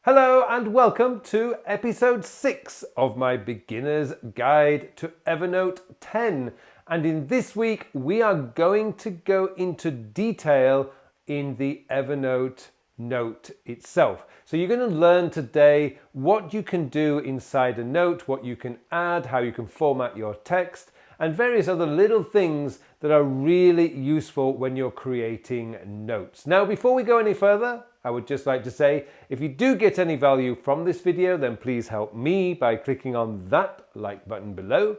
Hello and welcome to episode 6 of my Beginner's Guide to Evernote 10. And in this week, we are going to go into detail in the Evernote note itself. So you're going to learn today what you can do inside a note, what you can add, how you can format your text, and various other little things that are really useful when you're creating notes. Now, before we go any further, I would just like to say, if you do get any value from this video, then please help me by clicking on that like button below.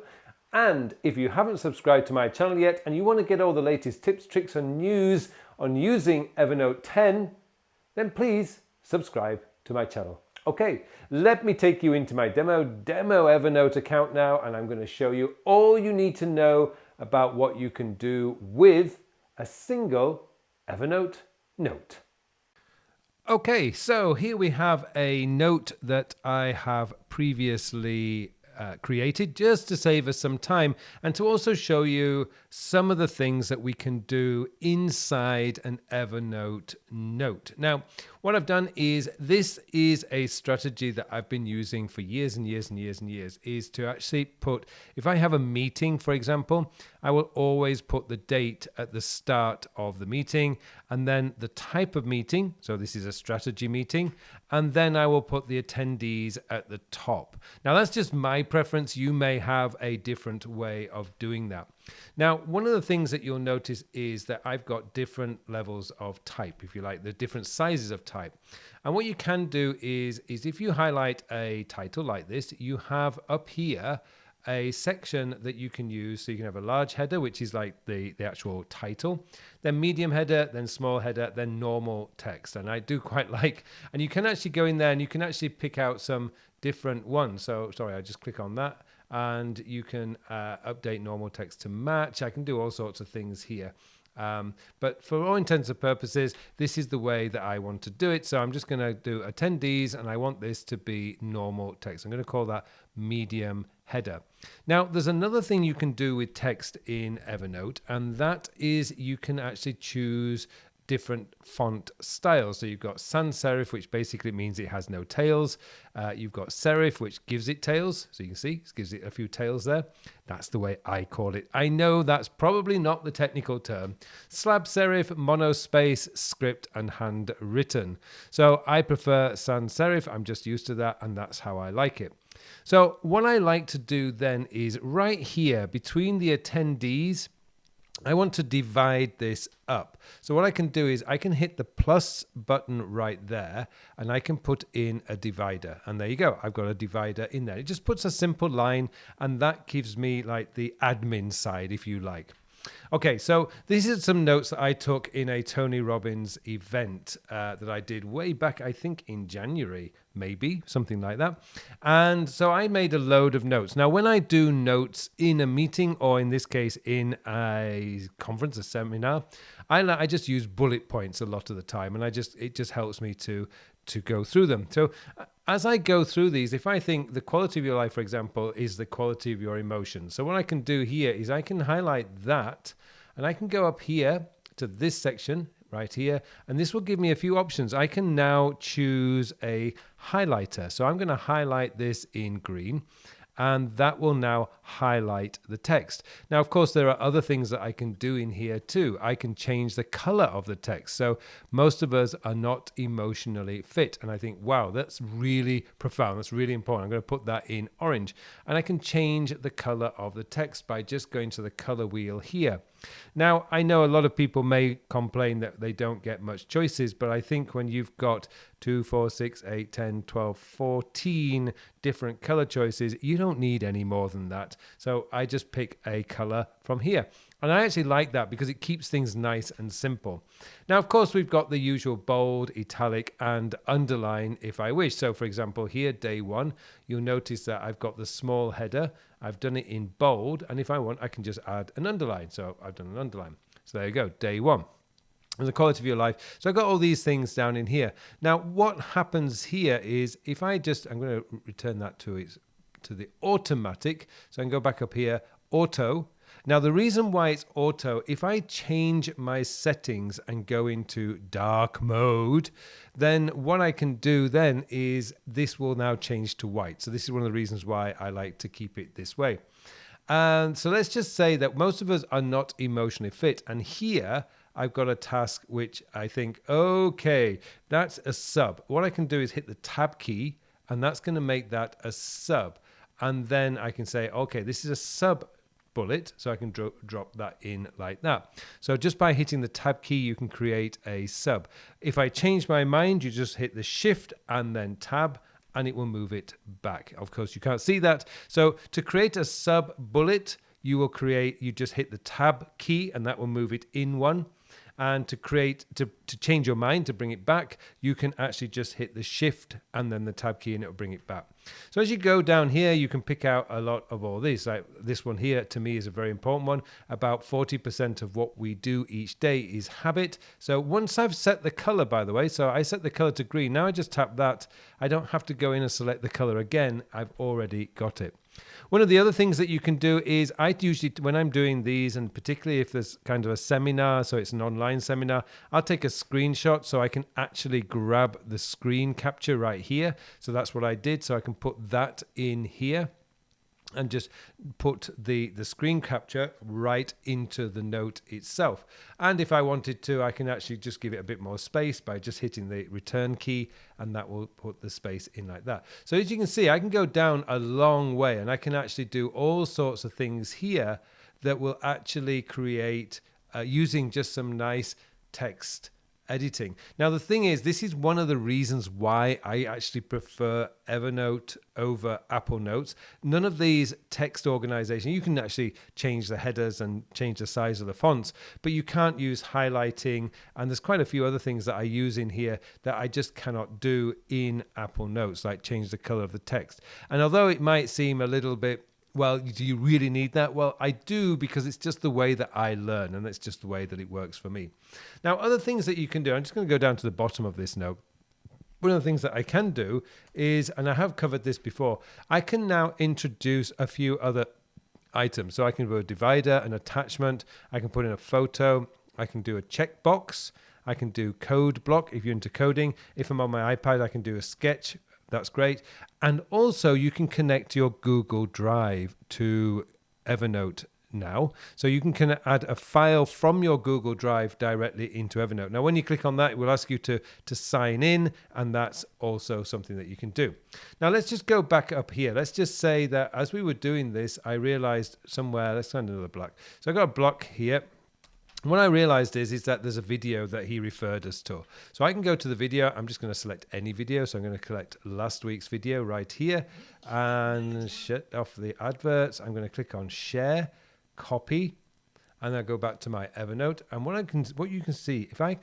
And if you haven't subscribed to my channel yet and you want to get all the latest tips, tricks and news on using Evernote 10, then please subscribe to my channel. Okay, let me take you into my demo Evernote account now, and I'm going to show you all you need to know about what you can do with a single Evernote note. Okay, so here we have a note that I have previously created just to save us some time and to also show you some of the things that we can do inside an Evernote note. Now, what I've done is this is a strategy that I've been using for years and years and years and years, is to actually put, if I have a meeting, for example, I will always put the date at the start of the meeting and then the type of meeting. So this is a strategy meeting. And then I will put the attendees at the top. Now that's just my preference. You may have a different way of doing that. Now, one of the things that you'll notice is that I've got different levels of type, if you like, the different sizes of type. And what you can do is if you highlight a title like this, you have up here a section that you can use. So you can have a large header, which is like the actual title, then medium header, then small header, then normal text. And I do quite like, and you can actually go in there and you can actually pick out some different ones. So sorry, I just click on that and you can update normal text to match. I can do all sorts of things here. But for all intents and purposes, this is the way that I want to do it. So I'm just going to do attendees and I want this to be normal text. I'm going to call that medium header. Now, there's another thing you can do with text in Evernote, and that is you can actually choose different font styles. So you've got sans serif, which basically means it has no tails. You've got serif, which gives it tails. So you can see it gives it a few tails there. That's the way I call it. I know that's probably not the technical term. Slab serif, monospace, script, and handwritten. So I prefer sans serif. I'm just used to that, and that's how I like it. So what I like to do then is right here between the attendees, I want to divide this up. So what I can do is I can hit the plus button right there and I can put in a divider. And there you go. I've got a divider in there. It just puts a simple line and that gives me like the admin side, if you like. Okay, so these are some notes that I took in a Tony Robbins event that I did way back, I think in January, maybe, something like that. And so I made a load of notes. Now, when I do notes in a meeting, or in this case, in a conference, a seminar, I just use bullet points a lot of the time. And it just helps me to go through them. So as I go through these, if I think the quality of your life, for example, is the quality of your emotions. So what I can do here is I can highlight that and I can go up here to this section right here, and this will give me a few options. I can now choose a highlighter. So I'm going to highlight this in green, and that will now highlight the text. Now, of course, there are other things that I can do in here too. I can change the color of the text. So most of us are not emotionally fit. And I think, wow, that's really profound. That's really important. I'm going to put that in orange. And I can change the color of the text by just going to the color wheel here. Now, I know a lot of people may complain that they don't get much choices, but I think when you've got 2, 4, 6, 8, 10, 12, 14 different color choices, you don't need any more than that. So I just pick a color from here. And I actually like that because it keeps things nice and simple. Now, of course, we've got the usual bold, italic, and underline if I wish. So, for example, here, day 1, you'll notice that I've got the small header. I've done it in bold. And if I want, I can just add an underline. So I've done an underline. So there you go, day 1. And the quality of your life. So I've got all these things down in here. Now, what happens here is if I'm going to return that to the automatic. So I can go back up here, auto. Now, the reason why it's auto, if I change my settings and go into dark mode, then what I can do then is this will now change to white. So this is one of the reasons why I like to keep it this way. And so let's just say that most of us are not emotionally fit. And here I've got a task which I think, okay, that's a sub. What I can do is hit the tab key, and that's going to make that a sub. And then I can say, okay, this is a sub bullet, so I can drop that in like that. So just by hitting the tab key, you can create a sub. If I change my mind, you just hit the shift and then tab, and it will move it back. Of course, you can't see that. So to create a sub bullet, you just hit the tab key, and that will move it in one. And to change your mind, to bring it back, you can actually just hit the shift and then the tab key, and it will bring it back. So as you go down here, you can pick out a lot of all these. Like this one here, to me, is a very important one. About 40% of what we do each day is habit. So once I've set the color, by the way, so I set the color to green. Now I just tap that. I don't have to go in and select the color again. I've already got it. One of the other things that you can do is I usually, when I'm doing these, and particularly if there's kind of a seminar, so it's an online seminar, I'll take a screenshot so I can actually grab the screen capture right here. So that's what I did. So I can put that in here and just put the screen capture right into the note itself. And if I wanted to, I can actually just give it a bit more space by just hitting the return key, and that will put the space in like that. So as you can see, I can go down a long way, and I can actually do all sorts of things here that will actually create using just some nice text editing. Now, the thing is, this is one of the reasons why I actually prefer Evernote over Apple Notes. None of these text organization, you can actually change the headers and change the size of the fonts, but you can't use highlighting. And there's quite a few other things that I use in here that I just cannot do in Apple Notes, like change the color of the text. And although it might seem a little bit, well, do you really need that? Well, I do, because it's just the way that I learn, and it's just the way that it works for me. Now, other things that you can do, I'm just going to go down to the bottom of this note. One of the things that I can do is, and I have covered this before, I can now introduce a few other items. So I can do a divider, an attachment, I can put in a photo, I can do a checkbox, I can do code block if you're into coding. If I'm on my iPad, I can do a sketch. That's great. And also you can connect your Google Drive to Evernote now. So you can add a file from your Google Drive directly into Evernote. Now, when you click on that, it will ask you to sign in, and that's also something that you can do. Now, let's just go back up here. Let's just say that as we were doing this, I realized somewhere, let's find another block. So I got a block here. What I realized is that there's a video that he referred us to. So I can go to the video. I'm just going to select any video. So I'm going to select last week's video right here and shut off the adverts. I'm going to click on share, copy, and then go back to my Evernote. And what you can see, if I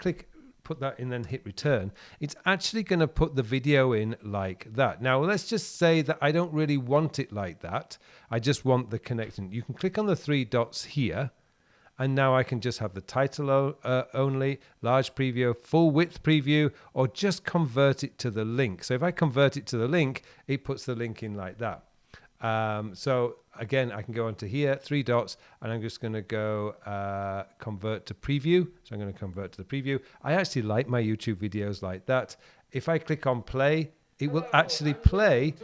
put that in and hit return, it's actually going to put the video in like that. Now, let's just say that I don't really want it like that. I just want the connection. You can click on the three dots here. And now I can just have the title only, large preview, full width preview, or just convert it to the link. So if I convert it to the link, it puts the link in like that. So again, I can go onto here, three dots, and I'm just going to go convert to preview. So I'm going to convert to the preview. I actually like my YouTube videos like that. If I click on play, it will actually play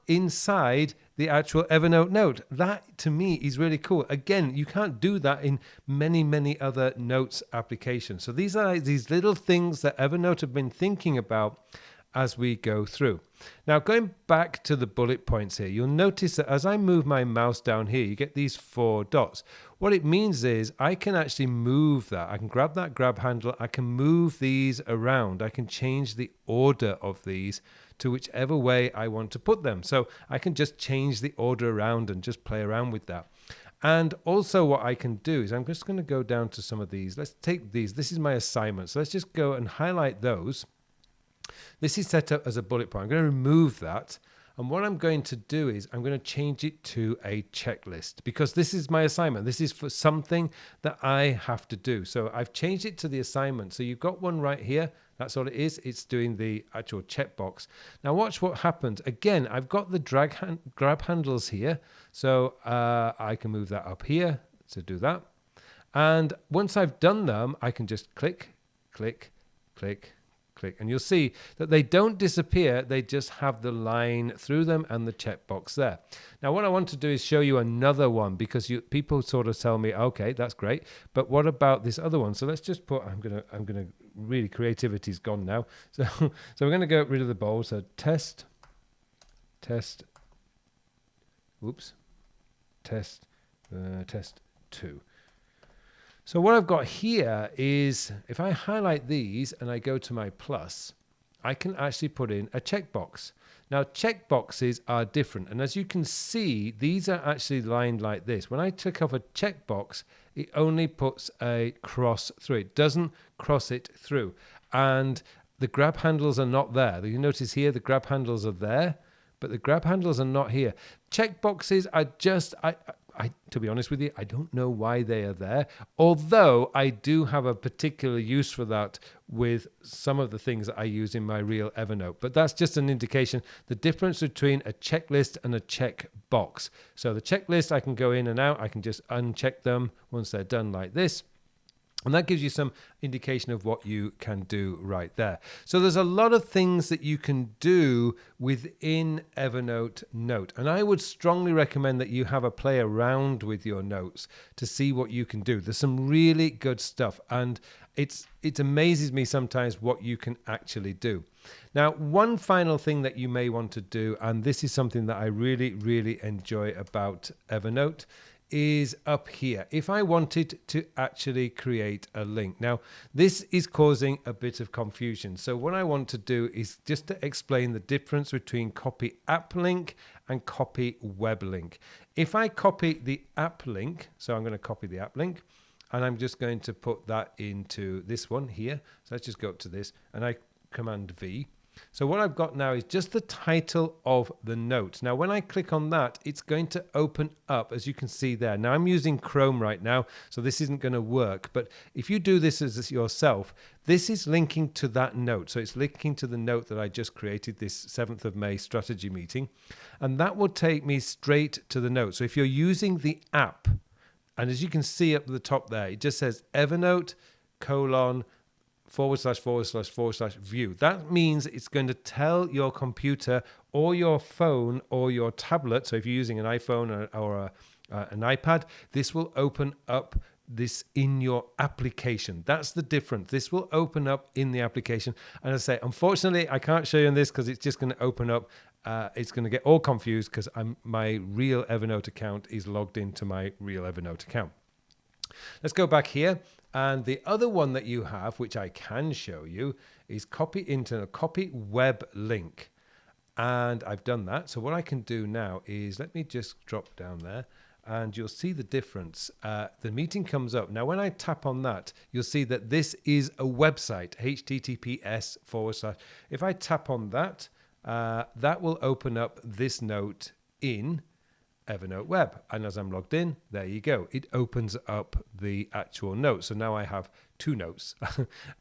inside the actual Evernote note. That to me is really cool. Again, you can't do that in many other notes applications. So these are these little things that Evernote have been thinking about as we go through. Now, going back to the bullet points here, you'll notice that as I move my mouse down here, you get these four dots. What it means is I can actually move that. I can grab that grab handle. I can move these around. I can change the order of these to whichever way I want to put them. So I can just change the order around and just play around with that. And also what I can do is I'm just going to go down to some of these. Let's take these. This is my assignment. So let's just go and highlight those. This is set up as a bullet point. I'm going to remove that. And what I'm going to do is I'm going to change it to a checklist, because this is my assignment. This is for something that I have to do. So I've changed it to the assignment. So you've got one right here. That's all it is. It's doing the actual checkbox. Now watch what happens. Again, I've got the grab handles here. So I can move that up here to do that. And once I've done them, I can just click, click, click, click. And you'll see that they don't disappear. They just have the line through them and the checkbox there. Now, what I want to do is show you another one, because people sort of tell me, okay, that's great, but what about this other one? So let's just put, I'm gonna really, creativity's gone now. So we're gonna get rid of the bold. So test, oops, test 2. So what I've got here is, if I highlight these and I go to my plus, I can actually put in a checkbox. Now, checkboxes are different. And as you can see, these are actually lined like this. When I click off a checkbox, it only puts a cross through. It doesn't cross it through. And the grab handles are not there. You notice here, the grab handles are there, but the grab handles are not here. Checkboxes are just, to be honest with you, I don't know why they are there, although I do have a particular use for that with some of the things that I use in my real Evernote. But that's just an indication, the difference between a checklist and a checkbox. So the checklist, I can go in and out. I can just uncheck them once they're done like this. And that gives you some indication of what you can do right there. So there's a lot of things that you can do within Evernote Note. And I would strongly recommend that you have a play around with your notes to see what you can do. There's some really good stuff. And it amazes me sometimes what you can actually do. Now, one final thing that you may want to do, and this is something that I really, really enjoy about Evernote, is up here. If I wanted to actually create a link. Now, this is causing a bit of confusion. So what I want to do is just to explain the difference between copy app link and copy web link. If I copy the app link, so I'm going to copy the app link, and I'm just going to put that into this one here. So let's just go up to this, and I Command V. So what I've got now is just the title of the note. Now, when I click on that, it's going to open up, as you can see there. Now, I'm using Chrome right now, so this isn't going to work. But if you do this as yourself, this is linking to that note. So it's linking to the note that I just created, this 7th of May strategy meeting. And that will take me straight to the note. So if you're using the app, and as you can see up at the top there, it just says Evernote : / view. That means it's going to tell your computer or your phone or your tablet. So if you're using an iPhone or an iPad, this will open up this in your application. That's the difference. This will open up in the application. And I say, unfortunately, I can't show you on this because it's just going to open up. It's going to get all confused because my real Evernote account is logged into my real Evernote account. Let's go back here. And the other one that you have, which I can show you, is copy web link. And I've done that. So what I can do now is, let me just drop down there and you'll see the difference. The meeting comes up. Now, when I tap on that, you'll see that this is a website, https:/. If I tap on that, that will open up this note in Evernote Web. And as I'm logged in, there you go. It opens up the actual note. So now I have 2 notes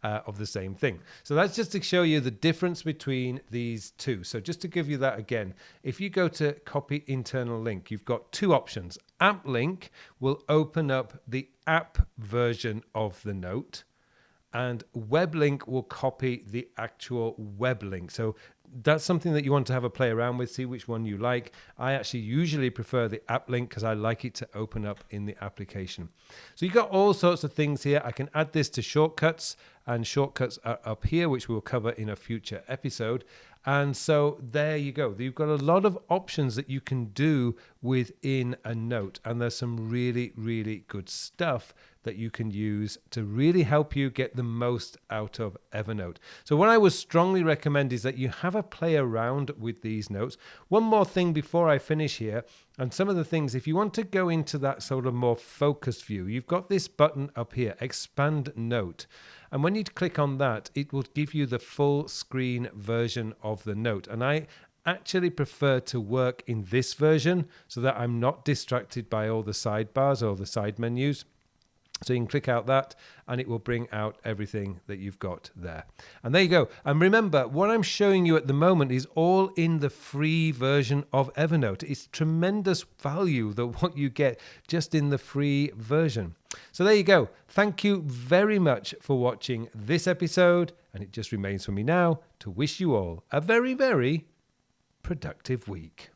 of the same thing. So that's just to show you the difference between these two. So just to give you that again, if you go to copy internal link, you've got 2 options. App link will open up the app version of the note, and web link will copy the actual web link. So that's something that you want to have a play around with, see which one you like. I actually usually prefer the app link because I like it to open up in the application. So you've got all sorts of things here. I can add this to shortcuts, and shortcuts are up here, which we'll cover in a future episode. And so there you go. You've got a lot of options that you can do within a note. And there's some really, really good stuff that you can use to really help you get the most out of Evernote. So what I would strongly recommend is that you have a play around with these notes. One more thing before I finish here, and some of the things, if you want to go into that sort of more focused view, you've got this button up here, Expand Note. And when you click on that, it will give you the full screen version of the note. And I actually prefer to work in this version so that I'm not distracted by all the sidebars or the side menus. So you can click out that and it will bring out everything that you've got there. And there you go. And remember, what I'm showing you at the moment is all in the free version of Evernote. It's tremendous value that what you get just in the free version. So there you go. Thank you very much for watching this episode. And it just remains for me now to wish you all a very, very productive week.